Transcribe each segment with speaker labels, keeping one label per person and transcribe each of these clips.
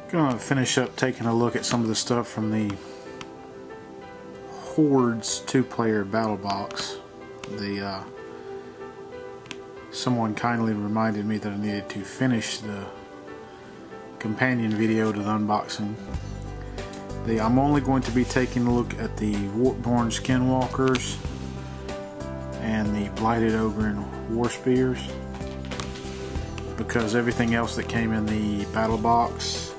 Speaker 1: Gonna finish up taking a look at some of the stuff from the Hordes Two-Player Battlebox. Someone kindly reminded me that I needed to finish the companion video to the unboxing. I'm only going to be taking a look at the Warpborn Skinwalkers and the Blighted Ogre and War Spears, because everything else that came in the battle box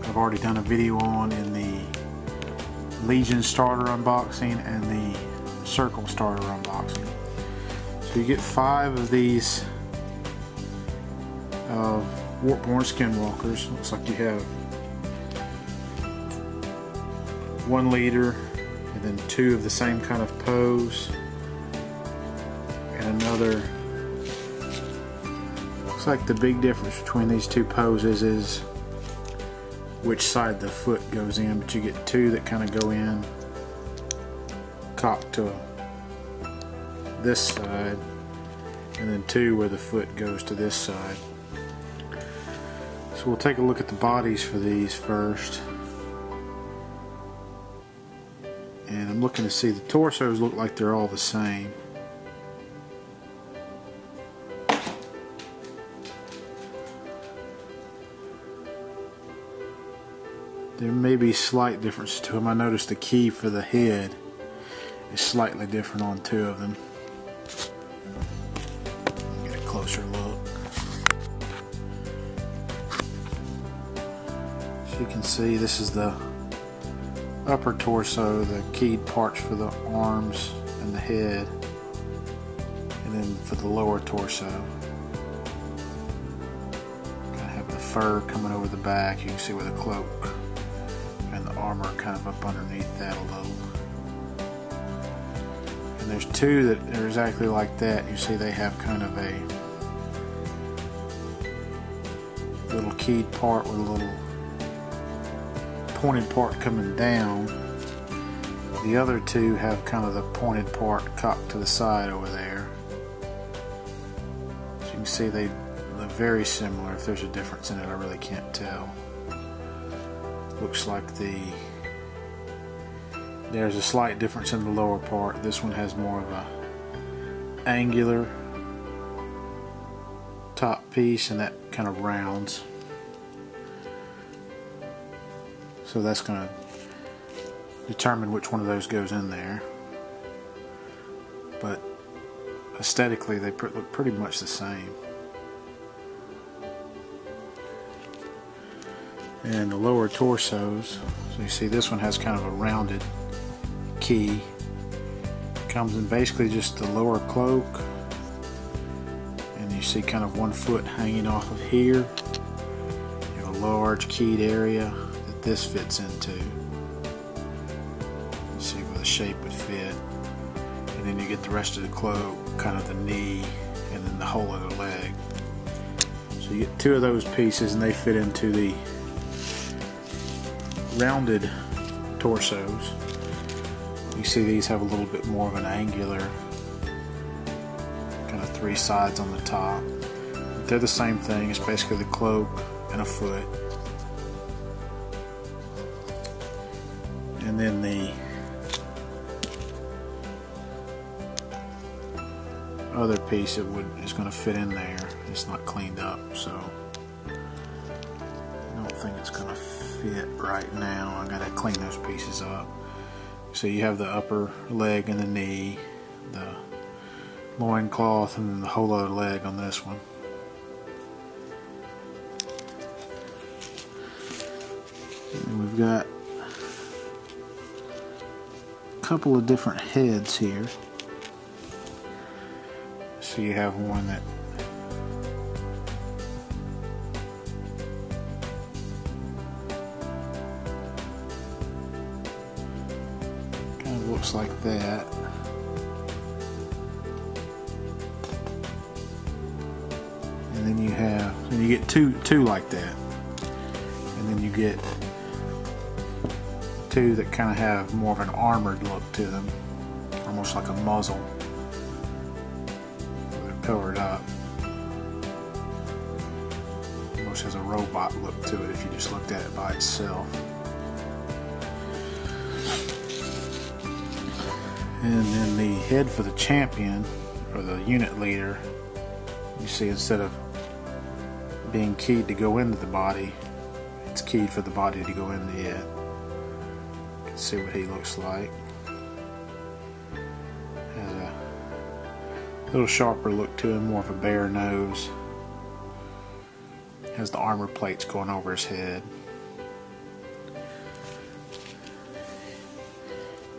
Speaker 1: I've already done a video on in the Legion starter unboxing and the Circle starter unboxing. So you get 5 of these Warpborn Skinwalkers. Looks like you have 1 leader and then 2 of the same kind of pose and another. Looks like the big difference between these 2 poses is which side the foot goes in, but you get 2 that kind of go in cocked to this side, and then 2 where the foot goes to this side. So we'll take a look at the bodies for these first. And I'm looking to see, the torsos look like they're all the same. There may be slight differences to them. I noticed the key for the head is slightly different on 2 of them. Get a closer look. As you can see, this is the upper torso, the keyed parts for the arms and the head, and then for the lower torso, kind of have the fur coming over the back. You can see where the cloak and the armor kind of up underneath that a little. And there's 2 that are exactly like that. You see they have kind of a little keyed part with a little pointed part coming down. The other 2 have kind of the pointed part cocked to the side over there. So you can see they look very similar. If there's a difference in it, I really can't tell. Looks like there's a slight difference in the lower part. This one has more of a angular top piece, and that kind of rounds. So that's going to determine which one of those goes in there. But aesthetically, they look pretty much the same. And the lower torsos, so you see this one has kind of a rounded key. Comes in basically just the lower cloak, and you see kind of 1 foot hanging off of here. You have a large keyed area that this fits into. You see where the shape would fit, and then you get the rest of the cloak, kind of the knee, and then the whole other leg. So you get 2 of those pieces, and they fit into the rounded torsos. You see these have a little bit more of an angular, kind of 3 sides on the top. But they're the same thing. It's basically the cloak and a foot. And then the other piece is going to fit in there. It's not cleaned up, so I don't think it's going to fit right now. I gotta clean those pieces up. So you have the upper leg and the knee, the loincloth, and then the whole other leg on this one. And we've got a couple of different heads here. So you have one that looks like that. And then you get two like that. And then you get 2 that kind of have more of an armored look to them, almost like a muzzle. They're covered up. almost has a robot look to it if you just looked at it by itself. And then the head for the champion, or the unit leader, you see instead of being keyed to go into the body, it's keyed for the body to go in the head. You can see what he looks like. Has a little sharper look to him, more of a bare nose. Has the armor plates going over his head.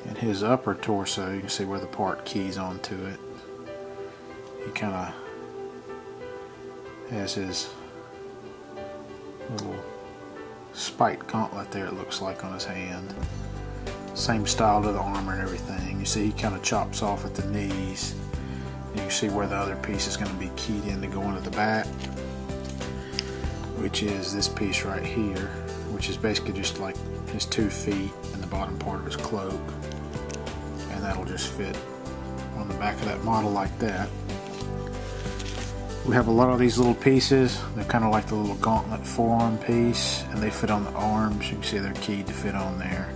Speaker 1: And his upper torso, you can see where the part keys onto it. He kind of has his little spiked gauntlet there, it looks like, on his hand. Same style to the armor and everything. You see he kind of chops off at the knees. And you see where the other piece is going to be keyed in to go into the back, which is this piece right here, which is basically just like his 2 feet and the bottom part of his cloak. And that'll just fit on the back of that model like that. We have a lot of these little pieces. They're kind of like the little gauntlet forearm piece, and they fit on the arms. You can see they're keyed to fit on there.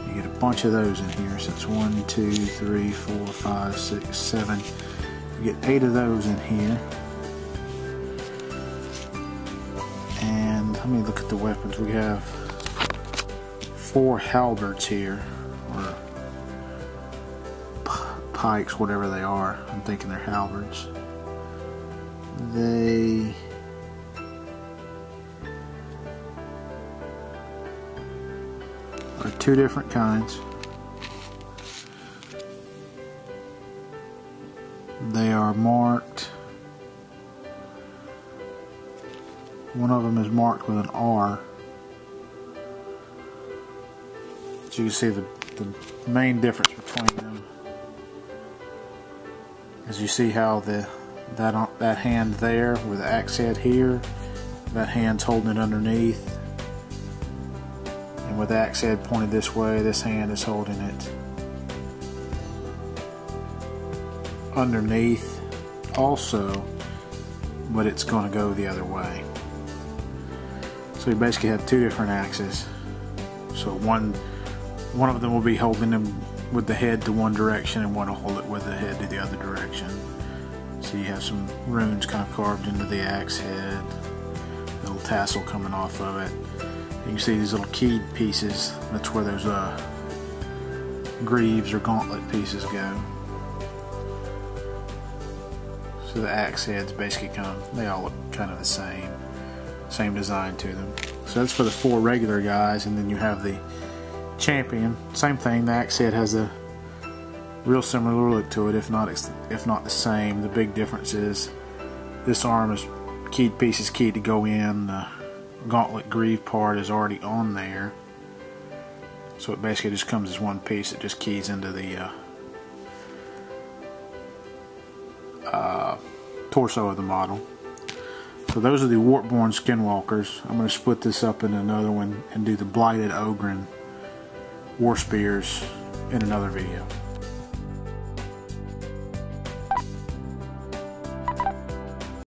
Speaker 1: You get a bunch of those in here. So it's 1, 2, 3, 4, 5, 6, 7. You get 8 of those in here. And let me look at the weapons. We have 4 halberds here, or pikes, whatever they are. I'm thinking they're halberds. They are 2 different kinds. They are marked. One of them is marked with an R. So you can see the main difference between them is you see how that hand there with the axe head here, that hand's holding it underneath, and with the axe head pointed this way, this hand is holding it underneath also, but it's going to go the other way. So you basically have 2 different axes. So one of them will be holding them with the head to one direction, and one will hold it with the head to the other direction. So you have some runes kind of carved into the axe head, a little tassel coming off of it. You can see these little keyed pieces. That's where those greaves or gauntlet pieces go. So the axe heads basically they all look kind of the same design to them. So that's for the 4 regular guys, and then you have the champion. Same thing. The axe head has a real similar look to it, if not the same. The big difference is this arm is keyed pieces keyed to go in. The gauntlet greave part is already on there, so it basically just comes as one piece. It just keys into the torso of the model. So those are the Warpborn Skinwalkers. I'm going to split this up in another one and do the Blighted Ogren War Spears in another video.